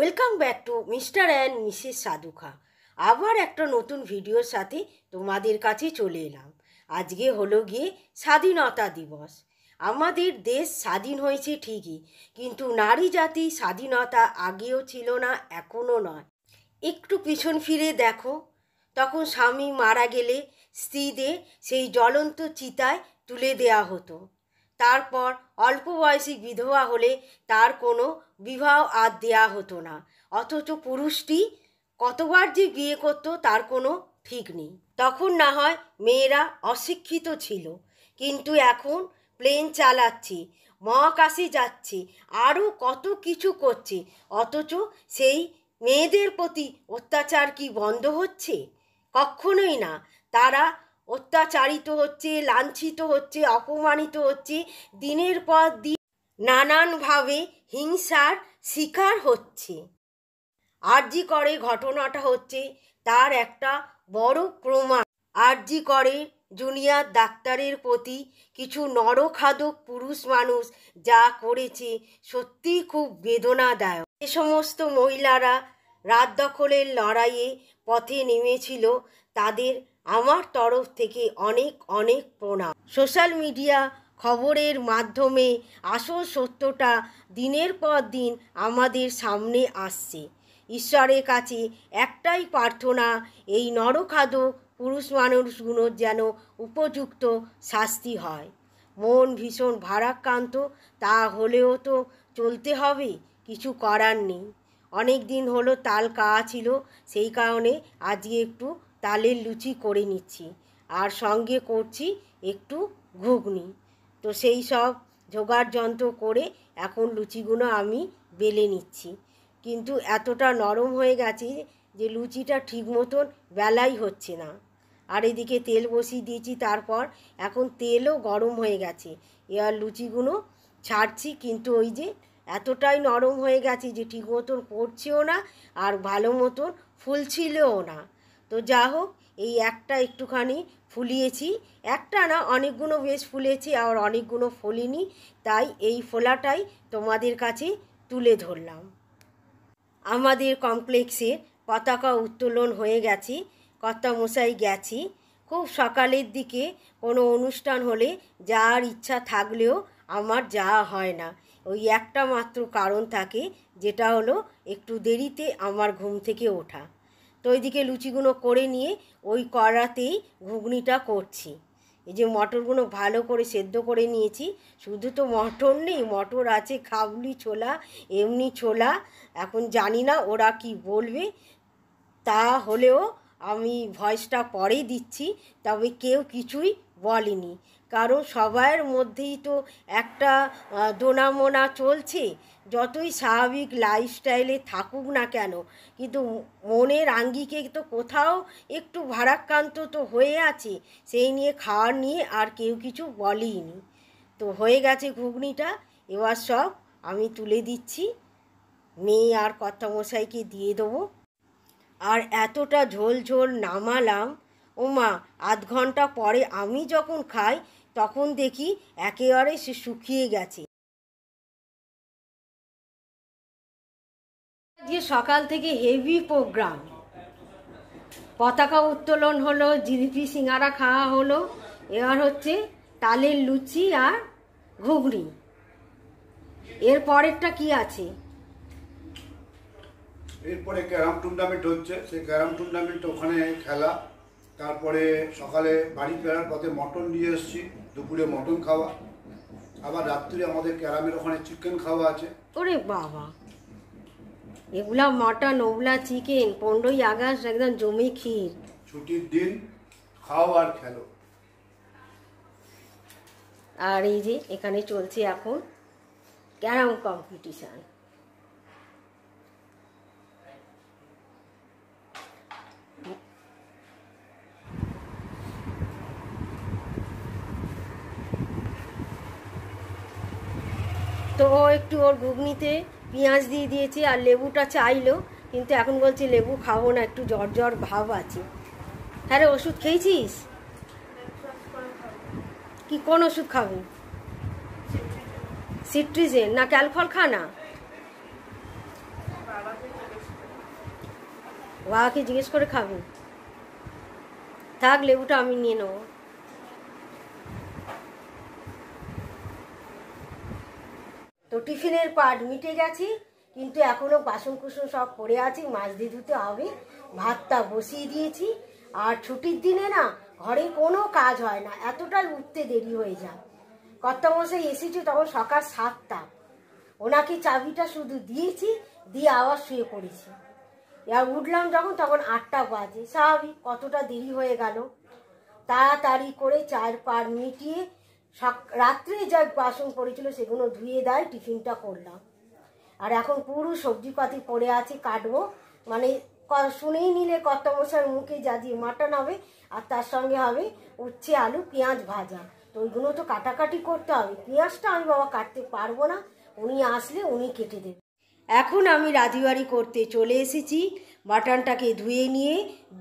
Welcome back to mister and Mrs Sadhukha. আবার একটা নতুন ভিডিওর সাথে তোমাদের কাছে চলে এলাম। আজকে হলো গিয়ে স্বাধীনতা দিবস। আমাদের দেশ স্বাধীন হয়েছে ঠিকই, কিন্তু নারী জাতি স্বাধীনতা আগেও ছিল না, এখনও নয়। একটু পিছন ফিরে দেখো, তখন স্বামী মারা গেলে স্ত্রীদের সেই জ্বলন্ত চিতায় তুলে দেয়া হতো। তারপর অল্প বয়সী বিধবা হলে তার কোনো বিবাহ আর দেয়া হতো না। অথচ পুরুষটি কতবার যে বিয়ে করতো তার কোনো ঠিক নেই। তখন না হয় মেয়েরা অশিক্ষিত ছিল, কিন্তু এখন প্লেন চালাচ্ছে, মহাকাশে যাচ্ছে, আরও কত কিছু করছে। অথচ সেই মেয়েদের প্রতি অত্যাচার কি বন্ধ হচ্ছে? কখনোই না। তারা অত্যাচারিত হচ্ছে, লাঞ্ছিত হচ্ছে, অপমানিত হচ্ছে, দিনের পর দিন নানানভাবে হিংসার শিকার হচ্ছে। আরজি করে ঘটনাটা হচ্ছে তার একটা বড় প্রমাণ। আরজি করে জুনিয়র ডাক্তারের প্রতি কিছু নরখাদক পুরুষ মানুষ যা করেছে সত্যিই খুব বেদনাদায়ক। যে সমস্ত মহিলারা রাত দখলের লড়াইয়ে পথে নেমেছিল তাদের আমার তরফ থেকে অনেক অনেক প্রণাম। সোশ্যাল মিডিয়া খবরের মাধ্যমে আসল সত্যটা দিনের পর দিন আমাদের সামনে আসছে। ঈশ্বরের কাছে একটাই প্রার্থনা, এই নরখাদক পুরুষ মানুষগুলোর যেন উপযুক্ত শাস্তি হয়। মন ভীষণ ভারাক্রান্ত, তা হলেও তো চলতে হবে, কিছু করার নেই। অনেক দিন হলো তাল খাওয়া ছিল, সেই কারণে আজকে একটু তালের লুচি করে নিচ্ছি, আর সঙ্গে করছি একটু ঘুগনি। তো সেই সব জোগাড় যন্ত্র করে এখন লুচিগুলো আমি বেলে নিচ্ছি, কিন্তু এতটা নরম হয়ে গেছে যে লুচিটা ঠিক মতন বেলাই হচ্ছে না। আর এদিকে তেল বসিয়ে দিয়েছি, তারপর এখন তেলও গরম হয়ে গেছে। এবার লুচিগুলো ছাড়ছি, কিন্তু ওই যে এতটাই নরম হয়ে গেছে যে ঠিক মতন পড়ছেও না আর ভালো মতন ফুলছিলও না। তো যা হোক, এই একটা একটুখানি ফুলিয়েছি, একটা না অনেকগুলো বেশ ফুলেছি আর অনেকগুলো ফোলেনি, তাই এই ফোলাটাই তোমাদের কাছে তুলে ধরলাম। আমাদের কমপ্লেক্সের পতাকা উত্তোলন হয়ে গেছে, কর্তামশাই গেছি। খুব সকালের দিকে কোনো অনুষ্ঠান হলে যাওয়ার ইচ্ছা থাকলেও আমার যাওয়া হয় না। ওই একটা মাত্র কারণ থাকে, যেটা হলো একটু দেরিতে আমার ঘুম থেকে ওঠা। তো ওইদিকে লুচিগুলো করে নিয়ে ওই কড়াতেই ঘুগনিটা করছি। এই যে মটরগুলো ভালো করে সেদ্ধ করে নিয়েছি। শুধু তো মটর নেই, মটর আছে কাবুলি ছোলা, এমনি ছোলা। এখন জানি না ওরা কি বলবে, তা হলেও আমি ভয়েসটা পরেই দিচ্ছি। তবে কেউ কিছুই বলেনি, কারণ সবার মধ্যেই তো একটা দোনামোনা চলছে। যতই স্বাভাবিক লাইফস্টাইলে থাকুক না কেন, কিন্তু মনের আঙ্গিকে তো কোথাও একটু ভারাক্রান্ত তো হয়ে আছে। সেই নিয়ে খাওয়ার নিয়ে আর কেউ কিছু বলেইনি। তো হয়ে গেছে ঘুগনিটা, এবার সব আমি তুলে দিচ্ছি, মেয়ে আর কর্তামশাইকে দিয়ে দেবো। আর এতটা ঝোল ঝোল নামালাম, ওমা আধ ঘন্টা পরে আমি যখন খাই তখন দেখি একেবারে সে শুকিয়ে গেছে। যে সকাল থেকে হেভি প্রোগ্রাম, পতাকা উত্তোলন হলো, জিলিপি সিঙ্গারা খাওয়া হলো, এবার হচ্ছে তালের লুচি আর ঘুগনি। এর পরেরটা কি আছে? এরপরে ক্যারাম টুর্নামেন্ট হচ্ছে, সেই ক্যারাম টুর্নামেন্ট ওখানে খেলা। তারপরে সকালে বাড়ি ফেরার পথে মটন নিয়ে এসেছি, দুপুরে মটন খাওয়া, আবার রাত্রে আমাদের ক্যারামের ওখানে চিকেন খাওয়া আছে। ওরে বাবা, এগুলা মটন, ওগুলা চিকেন, 15ই আগস্ট একদম জমি ক্ষীর। ছুটির দিন খাও আর খেলো। আর এই যে এখানে চলছে এখন ক্যারাম কম্পিটিশান। তো ও একটু ওর ঘুগনিতে পেঁয়াজ দিয়ে দিয়েছে আর লেবুটা চাইলো, কিন্তু এখন বলছে লেবু খাবো না, একটু জ্বর জ্বর ভাব আছে। হ্যাঁ রে, ওষুধ খেয়েছিস? কি কোন ওষুধ খাবি? সিট্রিজেন না ক্যালফল খা না? বাবাকে জিজ্ঞেস করে খাবে? থাক, লেবুটা আমি নিয়ে নেবো। তো টিফিনের পাট মিটে গেছে, কিন্তু এখনও বাসন কুসন সব পড়ে আছে, মাছ দিয়ে ধুতে হবে। ভাতটা বসিয়ে দিয়েছি। আর ছুটির দিনে না ঘরে কোনো কাজ হয় না, এতটাই উঠতে দেরি হয়ে যায়। কর্তামশাই এসেছে তখন সকাল 7টা, ওনাকে চাবিটা শুধু দিয়েছি, দিয়ে আবার শুয়ে পড়েছি। আর উঠলাম যখন তখন 8টা বাজে, স্বাভাবিক কতটা দেরি হয়ে গেল। তাড়াতাড়ি করে চার পার মিটিয়ে রাত্রে যা বাসন পড়েছিল সেগুলো ধুয়ে দেয়, টিফিনটা করলাম। আর এখন পুরো সবজিপাতি পড়ে আছে, কাটবো। মানে শুনেই নিলে কর্তামশার মুখে যা দিয়ে মাটন হবে, আর তার সঙ্গে হবে উচ্ছে আলু পেঁয়াজ ভাজা। তো ওইগুলো তো কাটাকাটি করতে হবে। পেঁয়াজটা আমি বাবা কাটতে পারবো না, উনি আসলে উনি কেটে দেবে। এখন আমি রাঁধুনি করতে চলে এসেছি। মাটনটাকে ধুয়ে নিয়ে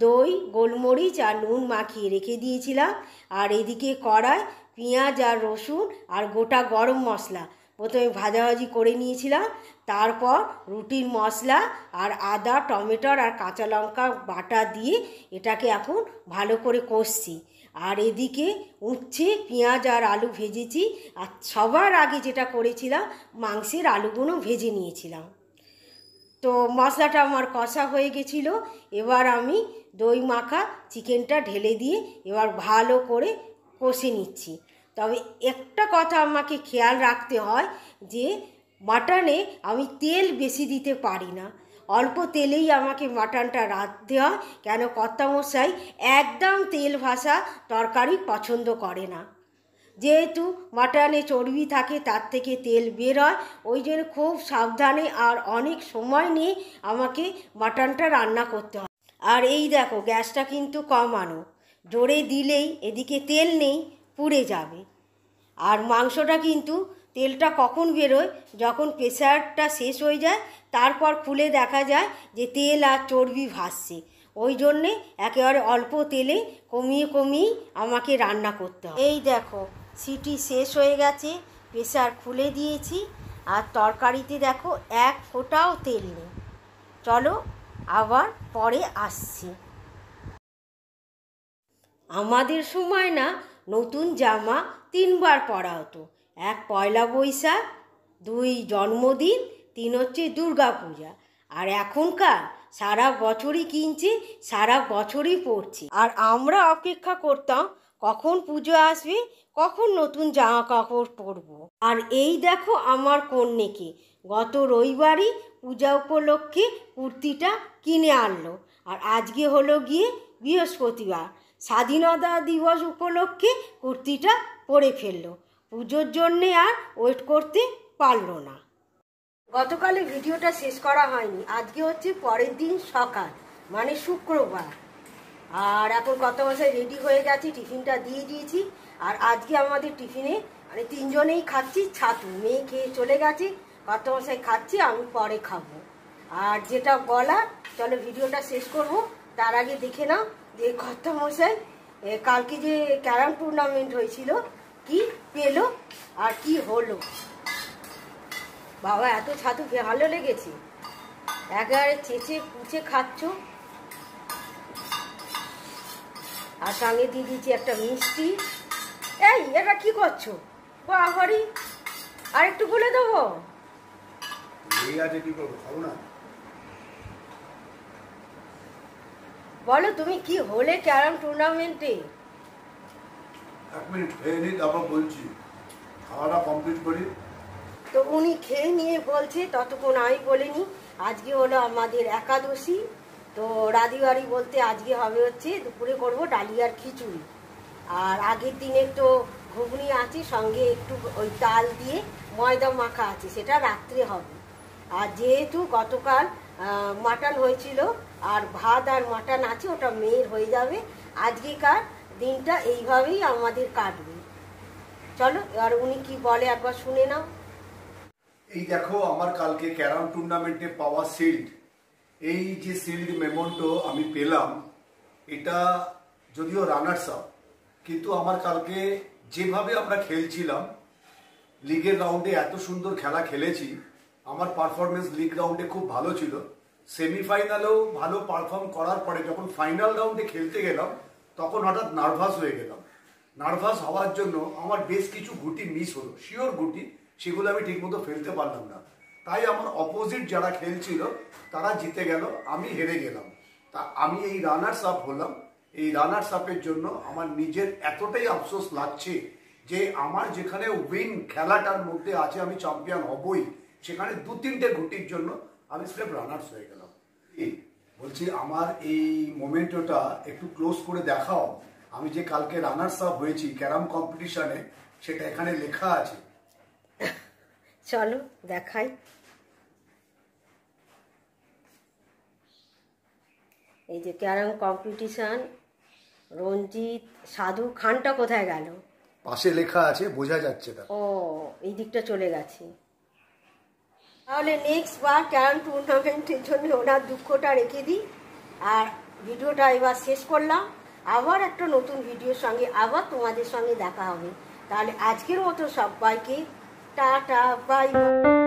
দই, গোলমরিচ আর নুন মাখিয়ে রেখে দিয়েছিলাম। আর এদিকে কড়ায় পেঁয়াজ আর রসুন আর গোটা গরম মশলা প্রথমে ভাজাভাজি করে নিয়েছিলাম। তারপর রুটির মশলা আর আদা, টমেটোর আর কাঁচা লঙ্কা বাটা দিয়ে এটাকে এখন ভালো করে কষছি। আর এদিকে উচ্ছে, পেঁয়াজ আর আলু ভেজেছি। আর সবার আগে যেটা করেছিলাম, মাংসের আলুগুলো ভেজে নিয়েছিলাম। তো মশলাটা আমার কষা হয়ে গেছিলো। এবার আমি দই মাখা চিকেনটা ঢেলে দিয়ে এবার ভালো করে কষে নিচ্ছি। তবে একটা কথা আমাকে খেয়াল রাখতে হয় যে মাটনে আমি তেল বেশি দিতে পারি না, অল্প তেলেই আমাকে মাটনটা রাঁধতে হয়। কেন কর্তামশাই একদম তেল ভাসা তরকারি পছন্দ করে না। যেহেতু মাটনে চর্বি থাকে, তার থেকে তেল বের হয়, ওই জন্য খুব সাবধানে আর অনেক সময় নিয়ে আমাকে মাটনটা রান্না করতে হয়। আর এই দেখো, গ্যাসটা কিন্তু কমানো, জোরে দিলেই এদিকে তেল নেই, পুড়ে যাবে। আর মাংসটা কিন্তু তেলটা কখন বেরোয়, যখন প্রেসারটা শেষ হয়ে যায়, তারপর খুলে দেখা যায় যে তেল আর চর্বি ভাসছে। ওই জন্যে একেবারে অল্প তেলে কমিয়ে কমিয়ে আমাকে রান্না করতে হয়। এই দেখো, সিটি শেষ হয়ে গেছে, প্রেসার খুলে দিয়েছি। আর তরকারিতে দেখো এক ফোঁটাও তেল নেই। চলো আবার পরে আসছি। আমাদের সময় না নতুন জামা 3বার পরা হতো। 1 পয়লা বৈশাখ, 2 জন্মদিন, 3 হচ্ছে দুর্গা পূজা। আর এখনকার সারা বছরই কিনছে, সারা বছরই পরছে। আর আমরা অপেক্ষা করতাম কখন পুজো আসবে, কখন নতুন জামা কাপড় পরবো। আর এই দেখো আমার কন্যাকে গত রবিবারই পূজা উপলক্ষে কুর্তিটা কিনে আনলো। আর আজকে হলো গিয়ে বৃহস্পতিবার, স্বাধীনতা দিবস উপলক্ষে কুর্তিটা পরে ফেললো। পুজোর জন্যে আর ওয়েট করতে পারলো না। গতকালে ভিডিওটা শেষ করা হয়নি। আজকে হচ্ছে পরের দিন সকাল, মানে শুক্রবার। আর এখন কর্তামশাই রেডি হয়ে গেছে, টিফিনটা দিয়ে দিয়েছি। আর আজকে আমাদের টিফিনে মানে 3 জনেই খাচ্ছি ছাতু। মেয়ে খেয়ে চলে গেছে, কর্তামশাই খাচ্ছি, আমি পরে খাবো। আর যেটা বলার, চলো ভিডিওটা শেষ করব। তার আগে দেখে নাও যে কর্তামশাই কালকে যে ক্যারাম টুর্নামেন্ট হয়েছিল, কি পেলো আর কি হলো। বাবা, এত ছাতু ভালো লেগেছে, একেবারে চেঁচে পুচে খাচ্ছ। আর সঙ্গে দিয়ে দিয়েছি একটা মিষ্টি। এই এটা কি করছো বাবারি? আর একটু বলে দেবো? বলো তুমি কি হলে ক্যারাম টুর্নামেন্টে? 1 মিনিট খেয়ে নিই, তারপর বলছি। খাওয়াটা কমপ্লিট করি। তো উনি খেয়ে নিয়ে বলছে, ততক্ষণ আমি বলিনি। আজকে হলো আমাদের একাদশী। তো রাঁধুনি বলতে আজকে হবে হচ্ছে দুপুরে করব ডালিয়ার খিচুড়ি। আর আগের দিনের তো ঘুগনি আছে, সঙ্গে একটু ওই তাল দিয়ে ময়দা মাখা আছে, সেটা রাত্রে হবে। আর যেহেতু গতকাল মাটন হয়েছিল, আর ভাত আর মাটন আছে, ওটা মেয়ের হয়ে যাবে। আজকেকার দিনটা এইভাবেই আমাদের কাটবে। চলো আর উনি কি বলে একবার শুনে নাও। এই দেখো আমার কালকে ক্যারাম টুর্নামেন্টে পাওয়া শিল্ড। এই যে শিল্ড মেমন্টো আমি পেলাম, এটা যদিও রানার্স আপ, কিন্তু আমার কালকে যেভাবে আমরা খেলছিলাম, লিগের রাউন্ডে এত সুন্দর খেলা খেলেছি। আমার পারফরমেন্স লিগ রাউন্ডে খুব ভালো ছিল। সেমিফাইনালেও ভালো পারফর্ম করার পরে যখন ফাইনাল রাউন্ডে খেলতে গেলাম তখন হঠাৎ নার্ভাস হয়ে গেলাম। নার্ভাস হওয়ার জন্য আমার বেশ কিছু গুটি মিস হলো, শিওর গুটি, সেগুলো আমি ঠিকমতো ফেলতে পারলাম না। তাই আমার অপোজিট যারা খেলছিল তারা জিতে গেল, আমি হেরে গেলাম। তা আমি এই রানার্স আপ হলাম। এই রানার্স আপের জন্য আমার নিজের এতটাই আফসোস লাগছে যে আমার যেখানে উইন খেলাটার মধ্যে আছে, আমি চ্যাম্পিয়ন হবই, সেখানে 2-3টে গুটির জন্য আমি স্রেফ রানার্স হয়ে গেলাম। বলছি আমার এই মোমেন্টটা একটু ক্লোজ করে দেখাও। আমি যে কালকে রানার্স আপ হয়েছি ক্যারাম কম্পিটিশনে, সেটা এখানে লেখা আছে। চলো দেখাই। এই যে ক্যারাম কম্পিটিশন, রঞ্জিত, সাধু, খানটা কোথায় গেল? পাশে লেখা আছে, বোঝা যাচ্ছে না। ও, এই দিকটা চলে গেছে। তাহলে নেক্সট বার ক্যারাম টুর্নামেন্টের জন্য ওনার দুঃখটা রেখে দিই, আর ভিডিওটা এবার শেষ করলাম। আবার একটা নতুন ভিডিওর সঙ্গে আবার তোমাদের সঙ্গে দেখা হবে। তাহলে আজকের মতো সবাইকে টাটা, বাই বাই।